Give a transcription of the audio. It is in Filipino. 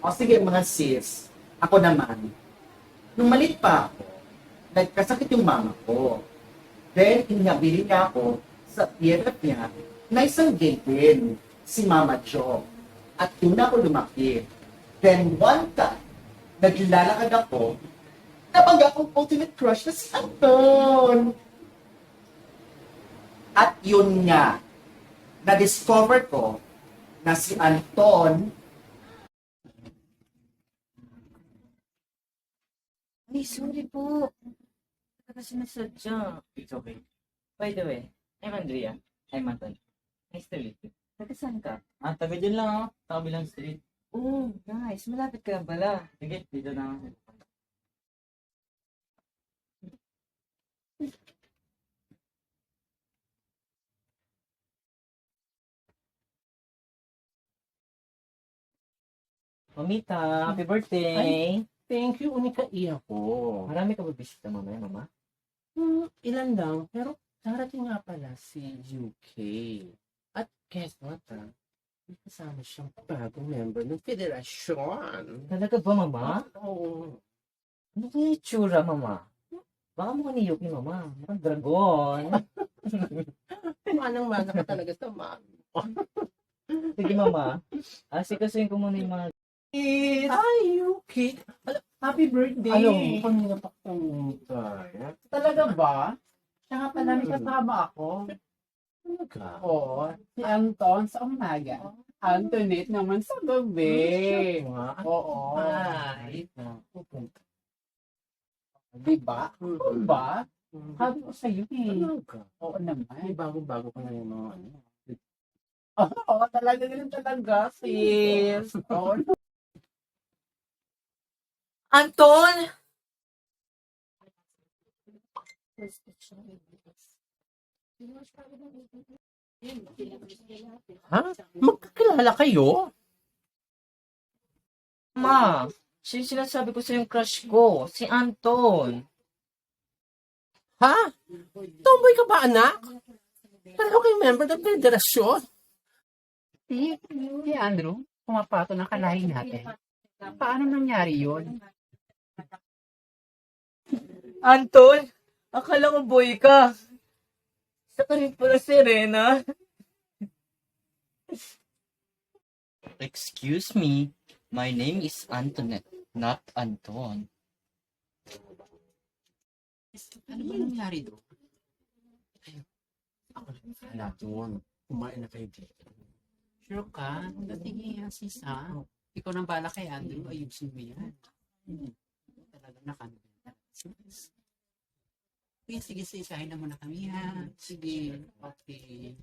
O sige mga sis, ako naman, nung malit pa ako, nagkasakit yung mama ko. Then, inhabili niya ako sa tiyerap niya na isang gay din, si Mama Jo. At doon ako lumaki. Then, one time, naglalakad ako, nabangga akong ultimate crush na si Anton. At yun nga, na-discover ko na si Anton. Ay, sorry po. Kasi nasadya. It's okay. By the way, I'm Andrea. I'm Anton. Nice to meet you. Taga saan ka? Taga dyan lang ako. Sa kabilang street. Oh, nice. Malapit ka lang pala. Sige, dito na ako. Mamita, happy birthday! Thank you, unika iya ko. Marami ka ba bisita mamaya, mama? Ilan lang, pero darating nga pala si UK. At guess what, may kasama siyang bagong member ng federasyon. Talaga ba, mama? Oo. Ano kaya itsura, mama? Baka mukha ni Yuki, mama. Mukhang dragon. Manang-mana ka talaga sa mami. Sige, mama. Asikasuhin ko muna yung mga... Ay, UK! Happy birthday! Alam mo, kanina pa pumunta. Talaga ba? Siya nga pala may kasama ako. Talaga? Oo, si Anton sa umaga. Antoinette naman sa gabi. Oo. Ay. Diba? Diba? Sabi ko sa'yo eh. Talaga? Oo naman. Ay, bago-bago pa na yung mga ano. Oo, talaga ganun talaga, sis. Oo. Anton! Ha? Magkakilala kayo? Ma, sinasabi ko sa yung crush ko, si Anton. Ha? Tomboy ka ba, anak? Pareho kayo member ng federasyon? Si Andrew, pumapato ng kalahi natin. Paano nangyari yun? Anton, akala mo boy ka. Sa ka rin pala si Rena. Excuse me, my name is Antoinette, not Anton. Ano ba nangyari doon? Ako lang kala doon. Kumain na kayo dito. Sure ka? Dating yan, sis, ha? Ikaw nang bala kay Andrew, ayusin mo yan. Talagang nakanda. Sige, sige, isahin na muna kami, ha? Sige, okay.